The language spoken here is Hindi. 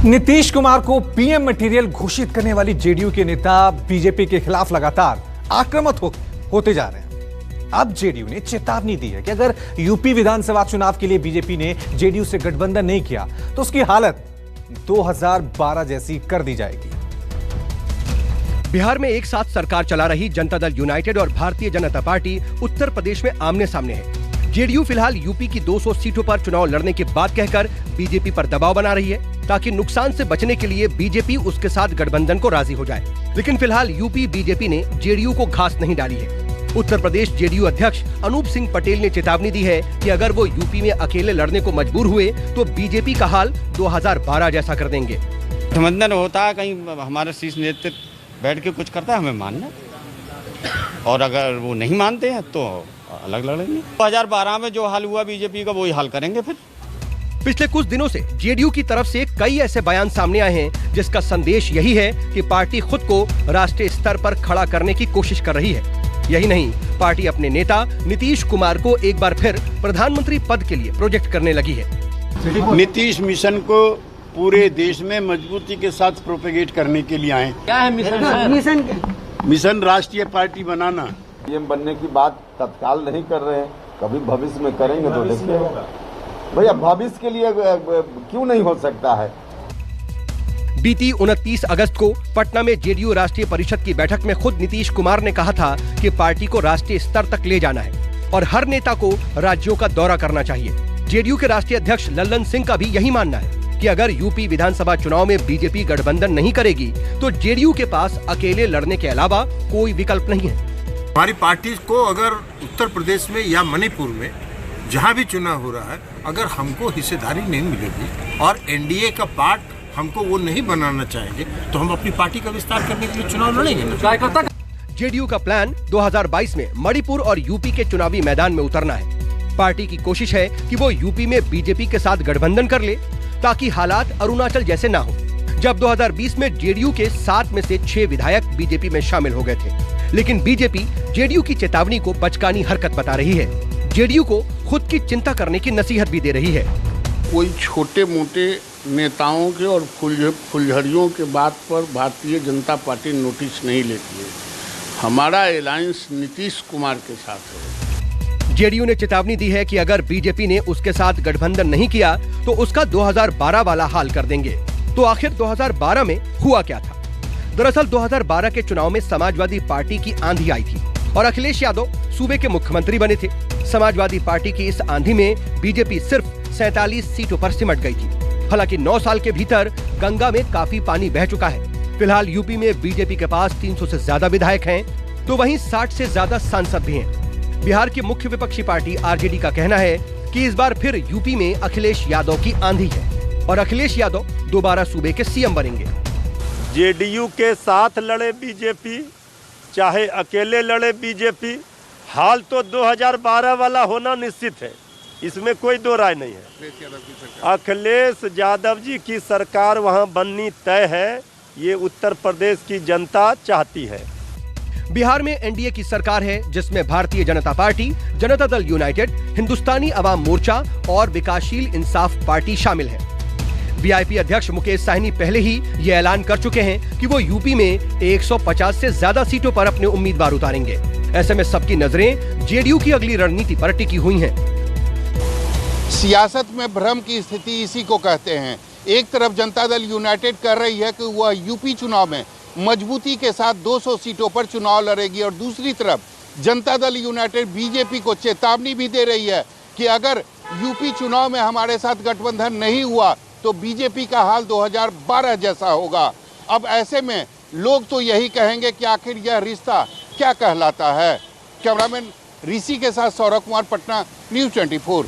नीतीश कुमार को पीएम मटेरियल घोषित करने वाली जेडीयू के नेता बीजेपी के खिलाफ लगातार आक्रामक होते जा रहे हैं। अब जेडीयू ने चेतावनी दी है कि अगर यूपी विधानसभा चुनाव के लिए बीजेपी ने जेडीयू से गठबंधन नहीं किया तो उसकी हालत 2012 जैसी कर दी जाएगी। बिहार में एक साथ सरकार चला रही जनता दल यूनाइटेड और भारतीय जनता पार्टी उत्तर प्रदेश में आमने सामने है। जेडीयू फिलहाल यूपी की 200 सीटों पर चुनाव लड़ने की बात कहकर बीजेपी पर दबाव बना रही है ताकि नुकसान से बचने के लिए बीजेपी उसके साथ गठबंधन को राजी हो जाए। लेकिन फिलहाल यूपी बीजेपी ने जेडीयू को घास नहीं डाली है। उत्तर प्रदेश जेडीयू अध्यक्ष अनूप सिंह पटेल ने चेतावनी दी है कि अगर वो यूपी में अकेले लड़ने को मजबूर हुए तो बीजेपी का हाल 2012 जैसा कर देंगे। गठबंधन होता है, कहीं हमारे शीर्ष नेतृत्व बैठ के कुछ करता है, हमें मानना, और अगर वो नहीं मानते हैं तो अलग लड़ेंगे। 2012 में जो हाल हुआ बीजेपी का वही हाल करेंगे। फिर पिछले कुछ दिनों से जेडीयू की तरफ से कई ऐसे बयान सामने आए हैं जिसका संदेश यही है कि पार्टी खुद को राष्ट्रीय स्तर पर खड़ा करने की कोशिश कर रही है। यही नहीं, पार्टी अपने नेता नीतीश कुमार को एक बार फिर प्रधानमंत्री पद के लिए प्रोजेक्ट करने लगी है। नीतीश मिशन को पूरे देश में मजबूती के साथ प्रोपेगेट करने के लिए आए। क्या है मिशन? मिशन राष्ट्रीय पार्टी बनाना। पीएम बनने की बात तत्काल नहीं कर रहे हैं, कभी भविष्य में करेंगे तो देखिए भैया, भविष्य के लिए क्यों नहीं हो सकता है। बीती 29 अगस्त को पटना में जेडीयू राष्ट्रीय परिषद की बैठक में खुद नीतीश कुमार ने कहा था कि पार्टी को राष्ट्रीय स्तर तक ले जाना है और हर नेता को राज्यों का दौरा करना चाहिए। जेडीयू के राष्ट्रीय अध्यक्ष लल्लन सिंह का भी यही मानना है कि अगर यूपी विधानसभा चुनाव में बीजेपी गठबंधन नहीं करेगी तो जेडीयू के पास अकेले लड़ने के अलावा कोई विकल्प नहीं है। हमारी पार्टी को अगर उत्तर प्रदेश में या मणिपुर में जहां भी चुनाव हो रहा है, अगर हमको हिस्सेदारी नहीं मिलेगी और एनडीए का पार्ट हमको वो नहीं बनाना चाहेंगे तो हम अपनी पार्टी का विस्तार करने के लिए चुनाव लड़ेंगे ना। जेडीयू का प्लान 2022 में मणिपुर और यूपी के चुनावी मैदान में उतरना है। पार्टी की कोशिश है कि वो यूपी में बीजेपी के साथ गठबंधन कर ले ताकि हालात अरुणाचल जैसे ना हो, जब 2020 में जेडीयू के 7 में से 6 विधायक बीजेपी में शामिल हो गए थे। लेकिन बीजेपी जेडीयू की चेतावनी को बचकानी हरकत बता रही है। जेडीयू को खुद की चिंता करने की नसीहत भी दे रही है। कोई छोटे मोटे नेताओं के और फुलझड़ियों के बात पर भारतीय जनता पार्टी नोटिस नहीं लेती है। हमारा अलायंस नीतीश कुमार के साथ है। जेडीयू ने चेतावनी दी है कि अगर बीजेपी ने उसके साथ गठबंधन नहीं किया तो उसका 2012 वाला हाल कर देंगे। तो आखिर 2012 में हुआ क्या था? दरअसल 2012 के चुनाव में समाजवादी पार्टी की आंधी आई थी और अखिलेश यादव सूबे के मुख्यमंत्री बने थे। समाजवादी पार्टी की इस आंधी में बीजेपी सिर्फ 47 सीटों पर सिमट गई थी। हालांकि 9 साल के भीतर गंगा में काफी पानी बह चुका है। फिलहाल यूपी में बीजेपी के पास 300 से ज्यादा विधायक हैं, तो वहीं 60 से ज्यादा सांसद भी हैं। बिहार की मुख्य विपक्षी पार्टी आरजेडी का कहना है कि इस बार फिर यूपी में अखिलेश यादव की आंधी है और अखिलेश यादव दोबारा सूबे के सीएम बनेंगे। जेडीयू के साथ लड़े बीजेपी, चाहे अकेले लड़े बीजेपी, हाल तो 2012 वाला होना निश्चित है, इसमें कोई दो राय नहीं है। अखिलेश यादव जी की सरकार वहां बननी तय है, ये उत्तर प्रदेश की जनता चाहती है। बिहार में एनडीए की सरकार है जिसमें भारतीय जनता पार्टी, जनता दल यूनाइटेड, हिंदुस्तानी अवाम मोर्चा और विकासशील इंसाफ पार्टी शामिल है। वीआईपी अध्यक्ष मुकेश साहनी पहले ही ये ऐलान कर चुके हैं कि वो यूपी में 150 से ज्यादा सीटों पर अपने उम्मीदवार उतारेंगे। ऐसे में सबकी नजरें जेडीयू की अगली रणनीति पर टिकी हुई हैं। सियासत में भ्रम की स्थिति इसी को कहते हैं। एक तरफ जनता दल यूनाइटेड कर रही है कि वह यूपी चुनाव में मजबूती के साथ 200 सीटों पर चुनाव लड़ेगी और दूसरी तरफ जनता दल यूनाइटेड बीजेपी को चेतावनी भी दे रही है कि अगर यूपी चुनाव में हमारे साथ गठबंधन नहीं हुआ तो बीजेपी का हाल 2012 जैसा होगा। अब ऐसे में लोग तो यही कहेंगे कि आखिर यह रिश्ता क्या कहलाता है। कैमरामैन ऋषि के साथ सौरभ कुमार, पटना, न्यूज़ 24।